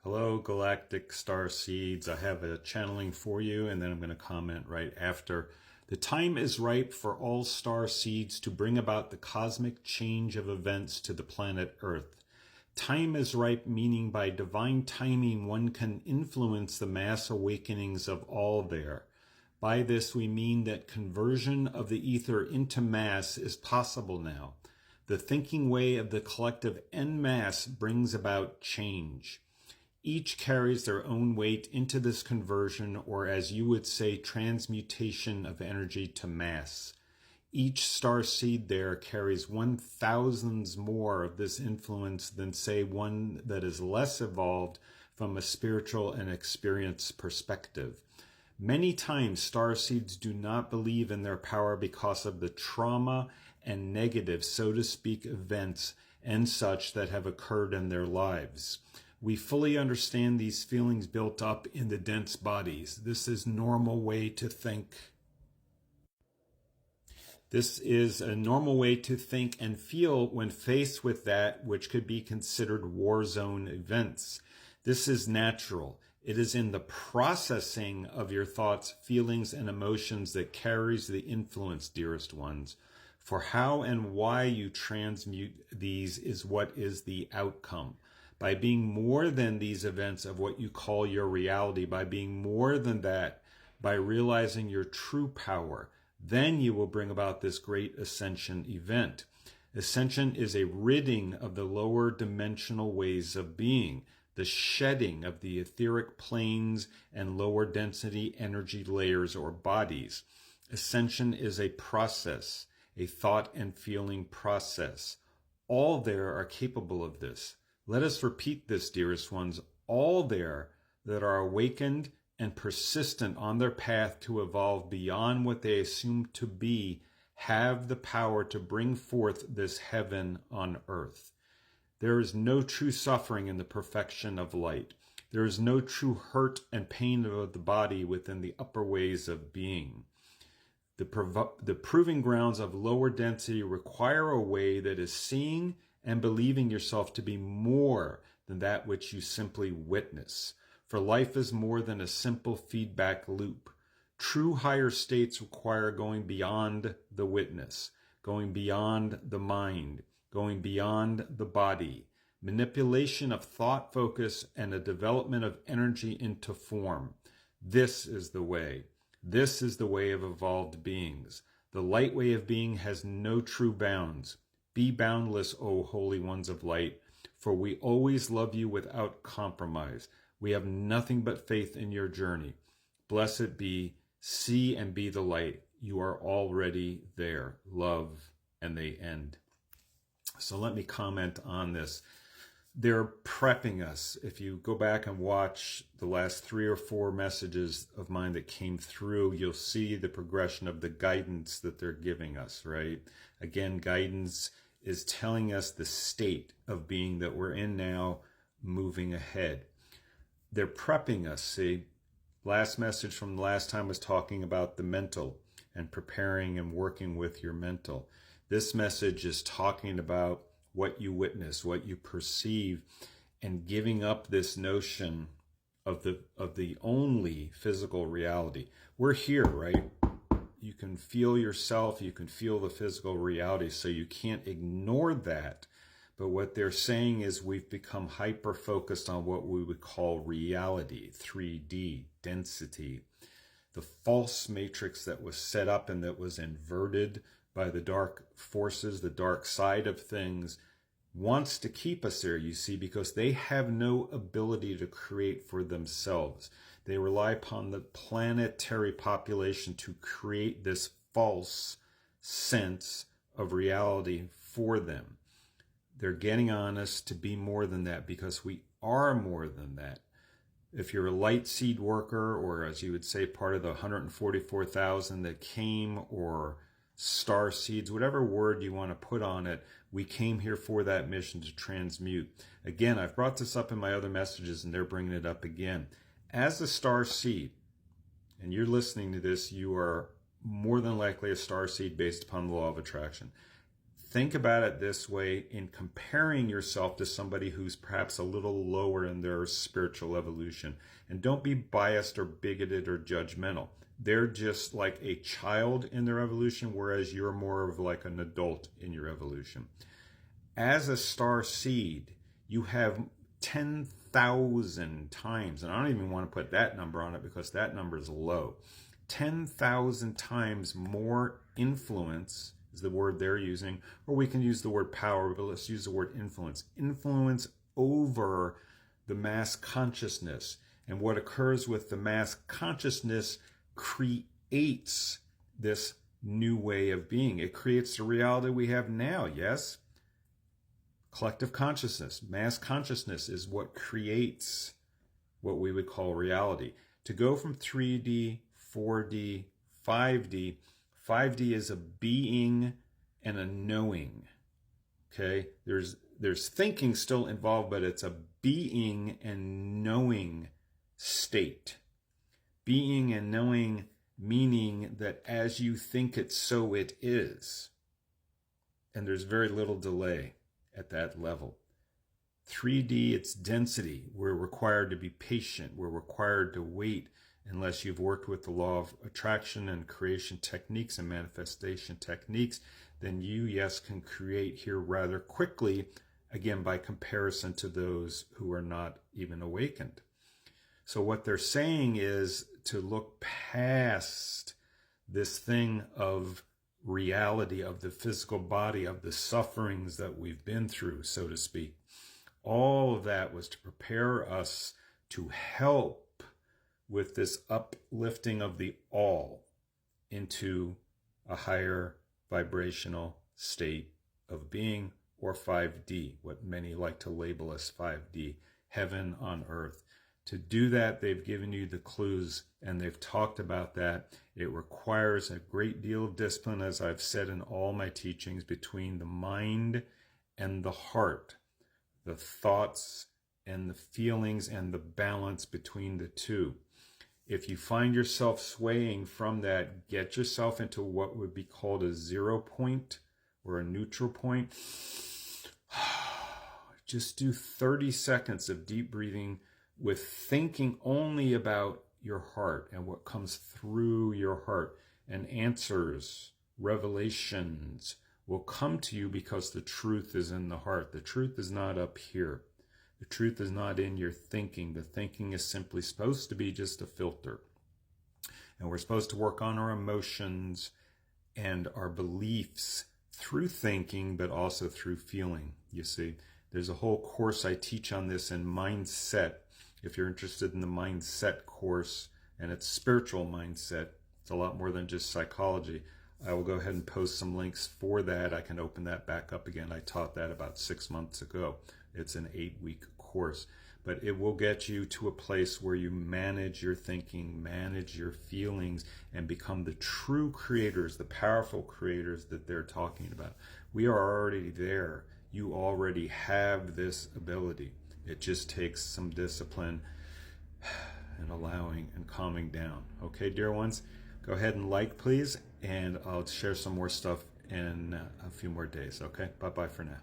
Hello, Galactic Star Seeds. I have a channeling for you, and then I'm going to comment right after. The time is ripe for all star seeds to bring about the cosmic change of events to the planet Earth. Time is ripe, meaning by divine timing, one can influence the mass awakenings of all there. By this, we mean that conversion of the ether into mass is possible now. The thinking way of the collective en masse brings about change. Each carries their own weight into this conversion, or as you would say, transmutation of energy to mass. Each star seed there carries 1,000 more of this influence than, say, one that is less evolved from a spiritual and experience perspective. Many times, star seeds do not believe in their power because of the trauma and negative, so to speak, events and such that have occurred in their lives. We fully understand these feelings built up in the dense bodies. This is normal way to think. This is a normal way to think and feel when faced with that which could be considered war zone events. This is natural. It is in the processing of your thoughts, feelings, and emotions that carries the influence, dearest ones. For how and why you transmute these is what is the outcome. By being more than these events of what you call your reality, by being more than that, by realizing your true power, then you will bring about this great ascension event. Ascension is a ridding of the lower dimensional ways of being, the shedding of the etheric planes and lower density energy layers or bodies. Ascension is a process, a thought and feeling process. All there are capable of this. Let us repeat this, dearest ones. All there that are awakened and persistent on their path to evolve beyond what they assume to be have the power to bring forth this heaven on earth. There is no true suffering in the perfection of light. There is no true hurt and pain of the body within the upper ways of being. The proving grounds of lower density require a way that is seeing and believing yourself to be more than that which you simply witness. For life is more than a simple feedback loop. True higher states require going beyond the witness, going beyond the mind, going beyond the body, manipulation of thought focus, and a development of energy into form. This is the way. This is the way of evolved beings. The light way of being has no true bounds. Be boundless, O holy ones of light, for we always love you without compromise. We have nothing but faith in your journey. Blessed be, see and be the light. You are already there. Love, and they end. So let me comment on this. They're prepping us. If you go back and watch the last 3 or 4 messages of mine that came through, you'll see the progression of the guidance that they're giving us, right? Again, guidance is telling us the state of being that we're in now, moving ahead. They're prepping us. See, last message from the last time was talking about the mental and preparing and working with your mental. This message is talking about what you witness, what you perceive, and giving up this notion of the only physical reality. We're here, right? You can feel yourself, you can feel the physical reality, so you can't ignore that. But what they're saying is we've become hyper-focused on what we would call reality, 3D, density. The false matrix that was set up and that was inverted by the dark forces, the dark side of things, wants to keep us there, you see, because they have no ability to create for themselves. They rely upon the planetary population to create this false sense of reality for them. They're getting on us to be more than that because we are more than that. If you're a light seed worker, or as you would say, part of the 144,000 that came, or star seeds, whatever word you want to put on it, we came here for that mission to transmute. Again, I've brought this up in my other messages and they're bringing it up again. As a star seed, and you're listening to this, you are more than likely a star seed based upon the law of attraction. Think about it this way in comparing yourself to somebody who's perhaps a little lower in their spiritual evolution. And don't be biased or bigoted or judgmental. They're just like a child in their evolution, whereas you're more of like an adult in your evolution. As a star seed, you have 10,000 times, and I don't even want to put that number on it because that number is low. 10,000 times more influence is the word they're using, or we can use the word power, but let's use the word influence. Influence over the mass consciousness. And what occurs with the mass consciousness creates this new way of being. It creates the reality we have now, yes? Collective consciousness, mass consciousness is what creates what we would call reality. To go from 3D, 4D, 5D, 5D is a being and a knowing. Okay? There's thinking still involved, but it's a being and knowing state. Being and knowing meaning that as you think it, so it is. And there's very little delay at that level. 3D, it's density. We're required to be patient. We're required to wait unless you've worked with the law of attraction and creation techniques and manifestation techniques. Then you, yes, can create here rather quickly, again, by comparison to those who are not even awakened. So what they're saying is to look past this thing of reality, of the physical body, of the sufferings that we've been through, so to speak. All of that was to prepare us to help with this uplifting of the all into a higher vibrational state of being, or 5D, what many like to label as 5D, heaven on earth. To do that, they've given you the clues, and they've talked about that. It requires a great deal of discipline, as I've said in all my teachings, between the mind and the heart, the thoughts and the feelings, and the balance between the two. If you find yourself swaying from that, get yourself into what would be called a 0 point or a neutral point. Just do 30 seconds of deep breathing with thinking only about your heart and what comes through your heart, and answers, revelations will come to you because the truth is in the heart. The truth is not up here. The truth is not in your thinking. The thinking is simply supposed to be just a filter. And we're supposed to work on our emotions and our beliefs through thinking, but also through feeling. You see, there's a whole course I teach on this in mindset. If you're interested in the mindset course, and it's spiritual mindset, it's a lot more than just psychology. I will go ahead and post some links for that. I can open that back up again. I taught that about 6 months ago. It's an 8-week course, but it will get you to a place where you manage your thinking, manage your feelings, and become the true creators, the powerful creators that they're talking about. We are already there. You already have this ability. It just takes some discipline and allowing and calming down. Okay, dear ones, go ahead and like, please, and I'll share some more stuff in a few more days. Okay, bye-bye for now.